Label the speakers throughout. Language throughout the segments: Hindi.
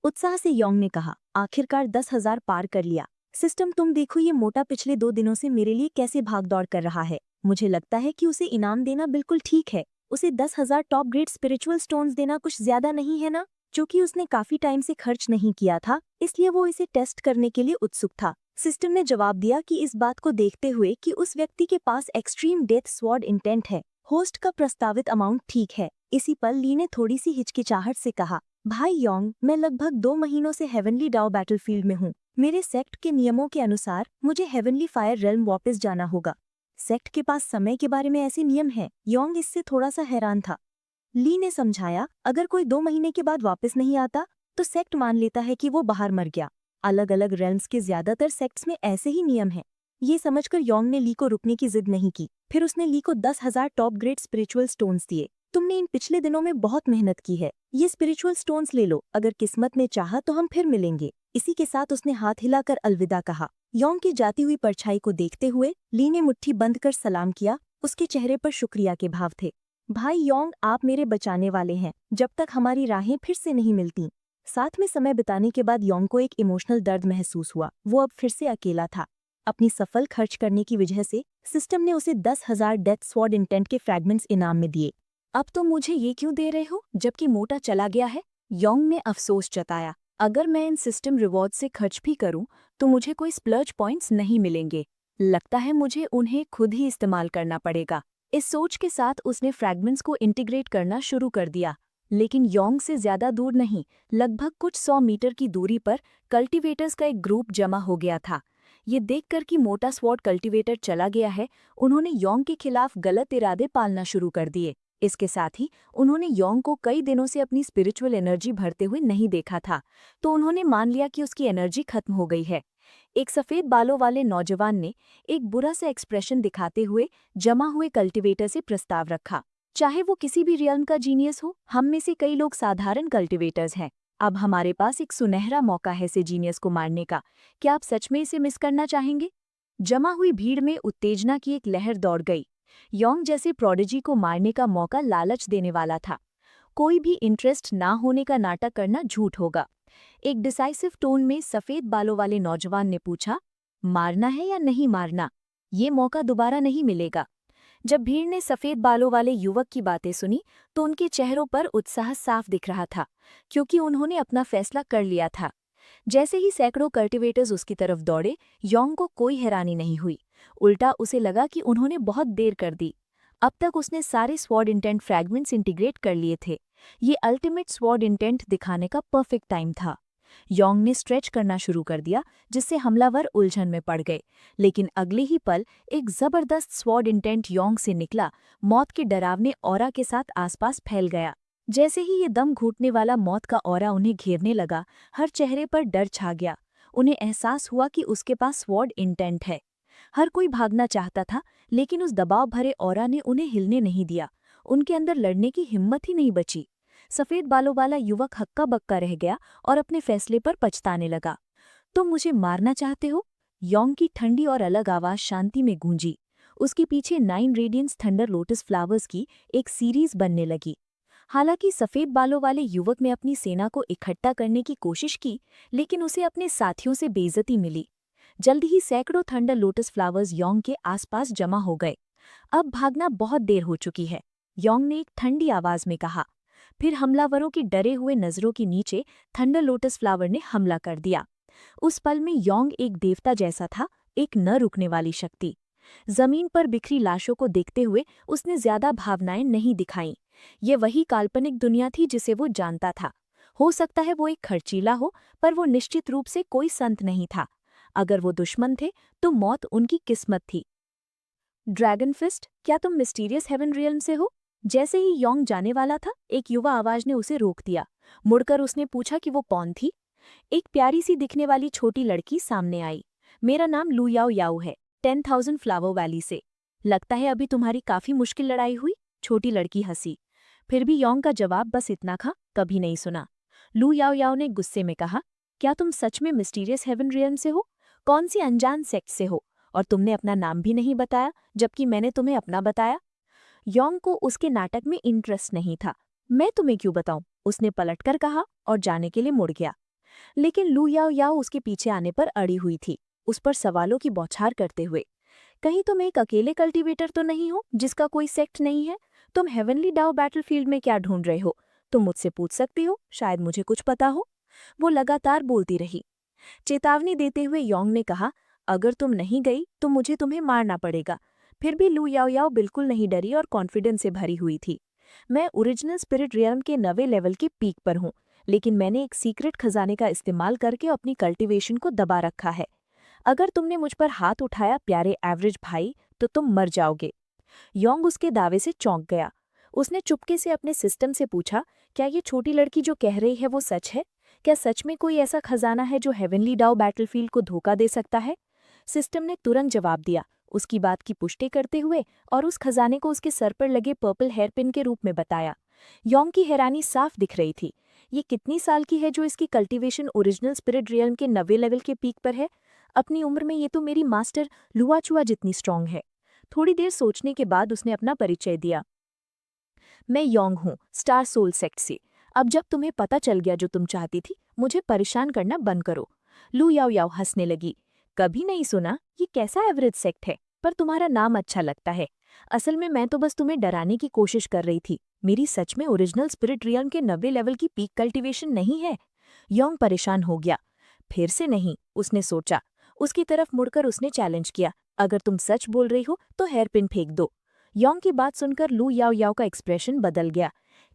Speaker 1: उत्साह से योंग ने कहा, आखिरकार 10,000 पार कर लिया। सिस्टम तुम देखो ये मोटा पिछले 2 दिनों से मेरे लिए कैसे भागदौड़ कर रहा है। मुझे लगता है कि उसे इनाम देना बिल्कुल ठीक है। उसे 10,000 टॉप ग्रेड स्पिरिचुअल स्टोन्स देना कुछ ज्यादा नहीं है ना। क्योंकि उसने काफी टाइम से खर्च नहीं किया था, इसलिए वो इसे टेस्ट करने के लिए उत्सुक था। सिस्टम ने जवाब दिया कि इस बात को देखते हुए कि उस व्यक्ति के पास एक्सट्रीम डेथ स्वॉर्ड इंटेंट है, होस्ट का प्रस्तावित अमाउंट ठीक है। इसी पल ली ने थोड़ी सी हिचकिचाहट से कहा, भाई योंग, मैं लगभग 2 महीनों से हेवनली डाओ बैटलफील्ड में हूँ। मेरे सेक्ट के नियमों के अनुसार मुझे हेवनली फायर रेल्म वापस जाना होगा। सेक्ट के पास समय के बारे में ऐसे नियम हैं। योंग इससे थोड़ा सा हैरान था। ली ने समझाया, अगर कोई 2 महीने के बाद वापस नहीं आता तो सेक्ट मान लेता है कि वो बाहर मर गया। अलग अलग रेल्म्स के ज्यादातर सेक्ट्स में ऐसे ही नियम हैं। ये समझकर योंग ने ली को रुकने की जिद नहीं की। फिर उसने ली को 10,000 टॉप ग्रेड स्पिरिचुअल स्टोन्स दिए। तुमने इन पिछले दिनों में बहुत मेहनत की है, ये स्पिरिचुअल स्टोन्स ले लो, अगर किस्मत ने चाहा तो हम फिर मिलेंगे। इसी के साथ उसने हाथ हिलाकर अलविदा कहा। योंग की जाती हुई परछाई को देखते हुए ली ने मुट्ठी बंद कर सलाम किया। उसके चेहरे पर शुक्रिया के भाव थे। भाई योंग, आप मेरे बचाने वाले हैं जब तक हमारी राहें फिर से नहीं मिलती। साथ में समय बिताने के बाद योंग को एक इमोशनल दर्द महसूस हुआ। वो अब फिर से अकेला था। अपनी सफल खर्च करने की वजह से सिस्टम ने उसे 10,000 डेथ स्वॉर्ड इंटेंट के फ्रैगमेंट्स इनाम में दिए। अब तो मुझे ये क्यों दे रहे हो जबकि मोटा चला गया है? योंग ने अफसोस जताया। अगर मैं इन सिस्टम रिवॉर्ड से खर्च भी करूं तो मुझे कोई स्प्लर्ज पॉइंट्स नहीं मिलेंगे। लगता है मुझे उन्हें खुद ही इस्तेमाल करना पड़ेगा। इस सोच के साथ उसने फ्रैगमेंट्स को इंटीग्रेट करना शुरू कर दिया। लेकिन योंग से ज्यादा दूर नहीं, लगभग कुछ 100 मीटर की दूरी पर कल्टीवेटर्स का एक ग्रुप जमा हो गया था। ये देखकर कि मोटा स्वॉर्ड कल्टीवेटर चला गया है, उन्होंने योंग के खिलाफ गलत इरादे पालना शुरू कर दिए। इसके साथ ही उन्होंने योंग को कई दिनों से अपनी स्पिरिचुअल एनर्जी भरते हुए नहीं देखा था, तो उन्होंने मान लिया कि उसकी एनर्जी खत्म हो गई है। एक सफेद बालों वाले नौजवान ने एक बुरा सा एक्सप्रेशन दिखाते हुए जमा हुए कल्टीवेटर से प्रस्ताव रखा। चाहे वो किसी भी रियल्म का जीनियस हो, हम में से कई लोग साधारण कल्टीवेटर्स हैं। अब हमारे पास एक सुनहरा मौका है इसे जीनियस को मारने का। क्या आप सच में इसे मिस करना चाहेंगे? जमा हुई भीड़ में उत्तेजना की एक लहर दौड़ गई। योंग जैसे प्रोडिजी को मारने का मौका लालच देने वाला था। कोई भी इंटरेस्ट ना होने का नाटक करना झूठ होगा। एक डिसाइसिव टोन में सफेद बालों वाले नौजवान ने पूछा, मारना है या नहीं मारना? ये मौका दोबारा नहीं मिलेगा। जब भीड़ ने सफेद बालों वाले युवक की बातें सुनी तो उनके चेहरों पर उत्साह साफ दिख रहा था, क्योंकि उन्होंने अपना फैसला कर लिया था। जैसे ही सैकड़ों कल्टीवेटर्स उसकी तरफ दौड़े, योंग को कोई हैरानी नहीं हुई। उल्टा उसे लगा कि उन्होंने बहुत देर कर दी। अब तक उसने सारे स्वॉर्ड इंटेंट फ्रैगमेंट्स इंटीग्रेट कर लिए थे। ये अल्टीमेट स्वॉर्ड इंटेंट दिखाने का परफेक्ट टाइम था। योंग ने स्ट्रेच करना शुरू कर दिया, जिससे हमलावर उलझन में पड़ गए। लेकिन अगले ही पल एक जबरदस्त स्वॉर्ड इंटेंट योंग से निकला, मौत के डरावने ऑरा के साथ आसपास फैल गया। जैसे ही ये दम घुटने वाला मौत का ऑरा उन्हें घेरने लगा, हर चेहरे पर डर छा गया। उन्हें एहसास हुआ कि उसके पास स्वॉर्ड इंटेंट है। हर कोई भागना चाहता था, लेकिन उस दबाव भरे ऑरा ने उन्हें हिलने नहीं दिया। उनके अंदर लड़ने की हिम्मत ही नहीं बची। सफेद बालों वाला युवक हक्का बक्का रह गया और अपने फैसले पर पछताने लगा। तुम मुझे मारना चाहते हो? योंग की ठंडी और अलग आवाज शांति में गूंजी। उसके पीछे 9 रेडियंस थंडर लोटस फ्लावर्स की एक सीरीज बनने लगी। हालांकि सफेद बालों वाले युवक ने अपनी सेना को इकट्ठा करने की कोशिश की, लेकिन उसे अपने साथियों से बेइज्जती मिली। जल्द ही सैकड़ों थंडर लोटस फ्लावर्स योंग के आसपास जमा हो गए। अब भागना बहुत देर हो चुकी है, योंग ने एक ठंडी आवाज में कहा। फिर हमलावरों की डरे हुए नजरों के नीचे थंडर लोटस फ्लावर ने हमला कर दिया। उस पल में योंग एक देवता जैसा था, एक न रुकने वाली शक्ति। जमीन पर बिखरी लाशों को देखते हुए उसने ज्यादा भावनाएं नहीं दिखाईं। ये वही काल्पनिक दुनिया थी जिसे वो जानता था। हो सकता है वो एक खर्चीला हो, पर वो निश्चित रूप से कोई संत नहीं था। अगर वो दुश्मन थे तो मौत उनकी किस्मत थी। ड्रैगन फिस्ट, क्या तुम मिस्टीरियस हेवन रियल्म से हो? जैसे ही योंग जाने वाला था, एक युवा आवाज ने उसे रोक दिया। मुड़कर उसने पूछा कि वो कौन थी। एक प्यारी सी दिखने वाली छोटी लड़की सामने आई। मेरा नाम लू याओ याओ है, 10,000 फ्लावर वैली से। लगता है अभी तुम्हारी काफी मुश्किल लड़ाई हुई। छोटी लड़की हंसी। फिर भी योंग का जवाब बस इतना था, कभी नहीं सुना। लू याओ याओ ने गुस्से में कहा, क्या तुम सच में मिस्टीरियस हेवन रियल्म से हो? कौन सी अनजान सेक्ट से हो? और तुमने अपना नाम भी नहीं बताया, जबकि मैंने तुम्हें अपना बताया। योंग को उसके नाटक में इंटरेस्ट नहीं था। मैं तुम्हें क्यों बताऊं? उसने पलटकर कहा और जाने के लिए मुड़ गया। लेकिन लू याओ याओ उसके पीछे आने पर अड़ी हुई थी, उस पर सवालों की बौछार करते हुए। कहीं तुम एक अकेले कल्टीवेटर तो नहीं हो जिसका कोई सेक्ट नहीं है? तुम हेवनली डाउ बैटलफील्ड में क्या ढूंढ रहे हो? तुम मुझसे पूछ सकती हो, शायद मुझे कुछ पता हो। वो लगातार बोलती रही। चेतावनी देते हुए योंग ने कहा, अगर तुम नहीं गई तो मुझे तुम्हें मारना पड़ेगा। फिर भी लू याओ याओ बिल्कुल नहीं डरी और कॉन्फिडेंस से भरी हुई थी। मैं ओरिजिनल स्पिरिट रियल्म के 9वें लेवल के पीक पर हूँ, लेकिन मैंने एक सीक्रेट खजाने का इस्तेमाल करके अपनी कल्टीवेशन को दबा रखा है। अगर तुमने मुझ पर हाथ उठाया प्यारे एवरेज भाई, तो तुम मर जाओगे। योंग उसके दावे से चौंक गया। उसने चुपके से अपने सिस्टम से पूछा, क्या ये छोटी लड़की जो कह रही है वो सच है? क्या सच में कोई ऐसा खजाना है जो हेवनली डाउ बैटलफील्ड को धोखा दे सकता है? सिस्टम ने तुरंत जवाब दिया, उसकी बात की पुष्टि करते हुए, और उस खजाने को उसके सर पर लगे पर्पल हेयरपिन के रूप में बताया। योंग की हैरानी साफ दिख रही थी। ये कितनी साल की है जो इसकी कल्टीवेशन ओरिजिनल स्पिरिट रियल्म के 9वें लेवल के पीक पर है? अपनी उम्र में ये तो मेरी मास्टर लुआचुआ जितनी स्ट्रांग है। थोड़ी देर सोचने के बाद उसने अपना परिचय दिया। मैं योंग हूँ, स्टार सोल सेक्ट से। अब जब तुम्हें पता चल गया जो तुम चाहती थी, मुझे परेशान करना बंद करो। लू याओ याओ हंसने लगी। कभी नहीं सुना, ये कैसा एवरेज सेक्ट है, पर तुम्हारा नाम अच्छा लगता है। असल में मैं तो बस तुम्हें डराने की कोशिश कर रही थी। मेरी सच में ओरिजिनल स्पिरिट रियल्म के 9वें लेवल की पीक कल्टीवेशन नहीं है। योंग परेशान हो गया। फिर से नहीं, उसने सोचा। उसकी तरफ मुड़कर उसने चैलेंज किया, अगर तुम सच बोल रही हो तो हेयरपिन फेंक दो। योंग की बात सुनकर लू याओ याओ का एक्सप्रेशन बदल गया।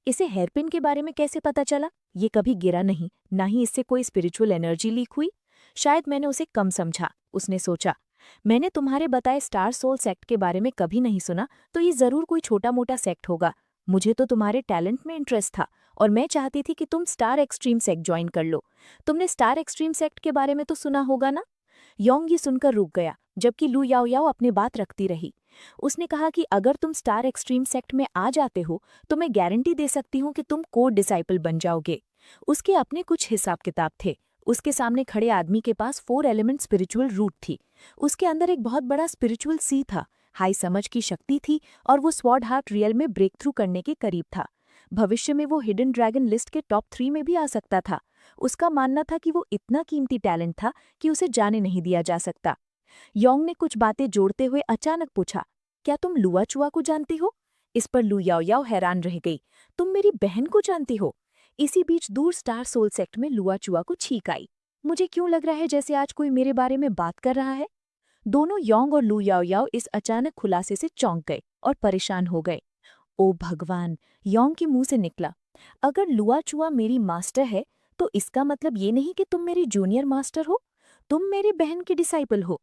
Speaker 1: इसे हेयरपिन के बारे में कैसे पता चला? ये कभी गिरा नहीं, ना ही इससे कोई स्पिरिचुअल एनर्जी लीक हुई। शायद मैंने उसे कम समझा, उसने सोचा। मैंने तुम्हारे बताए स्टार सोल सेक्ट के बारे में कभी नहीं सुना, तो ये जरूर कोई छोटा मोटा सेक्ट होगा। मुझे तो तुम्हारे टैलेंट में इंटरेस्ट था, और मैं चाहती थी कि तुम स्टार एक्सट्रीम सेक्ट ज्वाइन कर लो। तुमने स्टार एक्सट्रीम सेक्ट के बारे में तो सुना होगा ना? योंग ये सुनकर रुक गया, जबकि लू याओ याओ अपनी बात रखती रही। उसने कहा कि अगर तुम स्टार एक्सट्रीम सेक्ट में आ जाते हो तो मैं गारंटी दे सकती हूँ कि तुम कोड डिसाइपल बन जाओगे। उसके अपने कुछ हिसाब किताब थे। उसके सामने खड़े आदमी के पास 4 एलिमेंट स्पिरिचुअल रूट थी। उसके अंदर एक बहुत बड़ा स्पिरिचुअल सी था, हाई समझ की शक्ति थी, और वो स्वॉर्ड हार्ट रियल में ब्रेक थ्रू करने के करीब था। भविष्य में वो हिडन ड्रैगन लिस्ट के टॉप 3 में भी आ सकता था। उसका मानना था कि वो इतना कीमती टैलेंट था कि उसे जाने नहीं दिया जा सकता। योंग ने कुछ बातें जोड़ते हुए अचानक पूछा, क्या तुम लुआचुआ को जानती हो? इस पर लू याओ याओ हैरान रह गई। तुम मेरी बहन को जानती हो? इसी बीच दूर स्टार सोल सेक्ट में लुआचुआ को छींक आई। मुझे क्यों लग रहा है जैसे आज कोई मेरे बारे में बात कर रहा है? दोनों योंग और लू याओ याओ इस अचानक खुलासे से चौंक गए और परेशान हो गए। ओ भगवान, योंग के मुंह से निकला, अगर लुआचुआ मेरी मास्टर है तो इसका मतलब ये नहीं कि तुम मेरी जूनियर मास्टर हो। तुम मेरी बहन की डिसाइपल हो।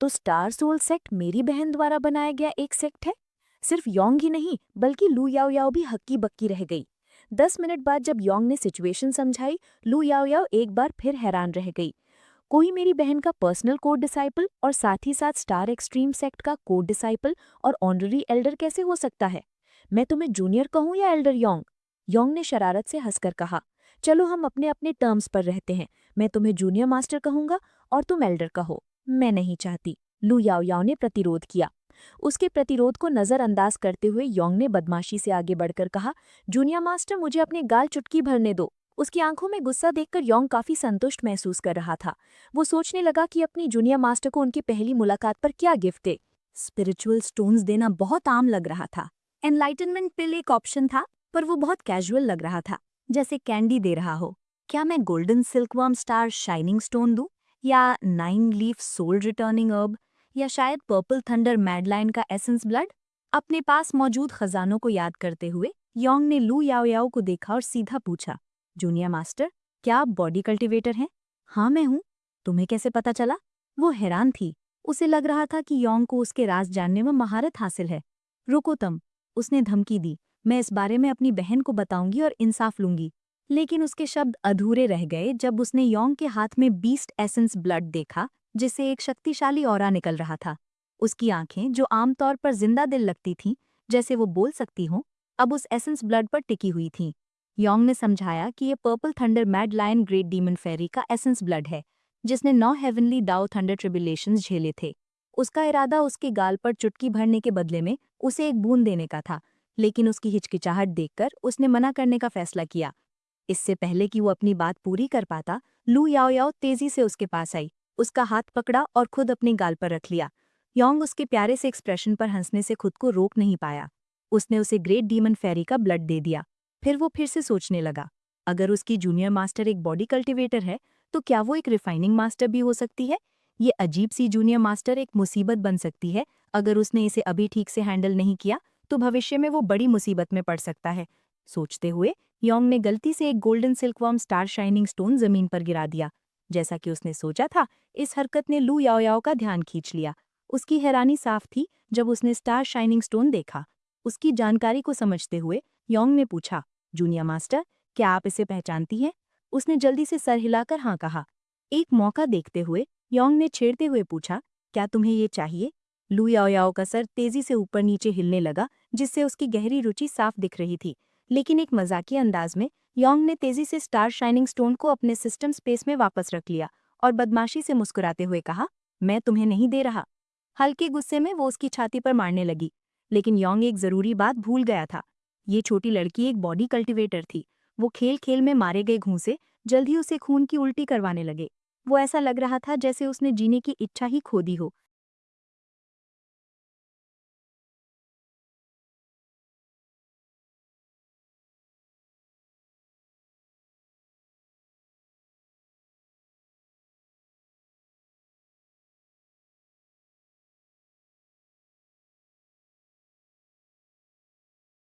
Speaker 1: तो स्टार सोल सेक्ट मेरी बहन द्वारा बनाया गया एक सेक्ट है? सिर्फ योंग ही नहीं, बल्कि लू याओ याओ भी हक्की बक्की रह गई। 10 मिनट बाद जब योंग ने सिचुएशन समझाई, लू याओ याओ एक बार फिर हैरान रह गई। कोई मेरी बहन का पर्सनल कोड डिसाइपल और साथ ही साथ स्टार एक्सट्रीम सेक्ट का कोड डिसाइपल और ऑनररी एल्डर कैसे हो सकता है? मैं तुम्हें जूनियर कहूं या एल्डर योंग? योंग ने शरारत से हंसकर कहा, चलो हम अपने अपने टर्म्स पर रहते हैं। मैं तुम्हें जूनियर मास्टर कहूंगा और तुम एल्डर कहो। मैं नहीं चाहती, लू याओ याओ ने प्रतिरोध किया। उसके प्रतिरोध को नजरअंदाज करते हुए योंग ने बदमाशी से आगे बढ़कर कहा, जूनियर मास्टर मुझे अपने गाल चुटकी भरने दो। उसकी आंखों में गुस्सा देखकर योंग काफी संतुष्ट महसूस कर रहा था। वो सोचने लगा कि अपनी जूनियर मास्टर को उनकी पहली मुलाकात पर क्या गिफ्ट दे। स्पिरिचुअल स्टोन्स देना बहुत आम लग रहा था। एनलाइटनमेंट पिल एक ऑप्शन था, पर वो बहुत कैजुअल लग रहा था, जैसे कैंडी दे रहा हो। क्या मैं golden silkworm star shining stone दूं, या 9 लीफ सोल रिटर्निंग अर्ब, या शायद पर्पल थंडर मैडलाइन का एसेंस ब्लड? अपने पास मौजूद खजानों को याद करते हुए योंग ने लू याओ याओ को देखा और सीधा पूछा, जूनियर मास्टर, क्या आप बॉडी कल्टीवेटर हैं? हाँ मैं हूँ। तुम्हें कैसे पता चला? वो हैरान थी। उसे लग रहा था कि योंग को उसके राज जानने में महारत हासिल है। रुको तुम, उसने धमकी दी। मैं इस बारे में अपनी बहन को बताऊंगी और इंसाफ लूंगी। लेकिन उसके शब्द अधूरे रह गए जब उसने योंग के हाथ में बीस्ट एसेंस ब्लड देखा, जिससे एक शक्तिशाली ऑरा निकल रहा था। उसकी आंखें, जो आमतौर पर जिंदा दिल लगती थीं, जैसे वो बोल सकती हों, अब उस एसेंस ब्लड पर टिकी हुई थीं। योंग ने समझाया कि ये purple thunder mad lion great demon fairy का एसेंस ब्लड है, जिसने 9 हेवनली डाउ थंडर ट्रिब्यूलेशंस झेले थे। उसका इरादा उसके गाल पर चुटकी भरने के बदले में उसे एक बूंद देने का था, लेकिन उसकी हिचकिचाहट देखकर उसने मना करने का फैसला किया। इससे पहले कि वो अपनी बात पूरी कर पाता, लू याओ याओ तेजी से उसके पास आई, उसका हाथ पकड़ा और खुद अपने गाल पर रख लिया। योंग उसके प्यारे से एक्सप्रेशन पर हंसने से खुद को रोक नहीं पाया। उसने उसे ग्रेट डीमन फेरी का ब्लड दे दिया। फिर वो फिर से सोचने लगा, अगर उसकी जूनियर मास्टर एक बॉडी कल्टिवेटर है तो क्या वो एक रिफाइनिंग मास्टर भी हो सकती है। ये अजीब सी जूनियर मास्टर एक मुसीबत बन सकती है। अगर उसने इसे अभी ठीक से हैंडल नहीं किया तो भविष्य में वो बड़ी मुसीबत में पड़ सकता है। सोचते हुए योंग ने गलती से एक golden silkworm star shining stone जमीन पर गिरा दिया। जैसा कि उसने सोचा था, इस हरकत ने लू याओ याओ का ध्यान खींच लिया। उसकी हैरानी साफ थी जब उसने स्टार शाइनिंग स्टोन देखा। उसकी जानकारी को समझते हुए योंग ने पूछा, जूनियर मास्टर, क्या आप इसे पहचानती हैं? उसने जल्दी से सर हिलाकर हाँ कहा। एक मौका देखते हुए योंग ने छेड़ते हुए पूछा, क्या तुम्हें ये चाहिए? लू याओ याओ का सर तेजी से ऊपर नीचे हिलने लगा, जिससे उसकी गहरी रुचि साफ दिख रही थी। लेकिन एक मजाकिया अंदाज में योंग ने तेजी से स्टार शाइनिंग स्टोन को अपने सिस्टम स्पेस में वापस रख लिया और बदमाशी से मुस्कुराते हुए कहा, मैं तुम्हें नहीं दे रहा। हल्के गुस्से में वो उसकी छाती पर मारने लगी, लेकिन योंग एक जरूरी बात भूल गया था। ये छोटी लड़की एक बॉडी कल्टिवेटर थी। वो खेल खेल में मारे गए घूंसे जल्द ही उसे खून की उल्टी करवाने लगे। वो ऐसा लग रहा था जैसे उसने जीने की इच्छा ही खो दी हो।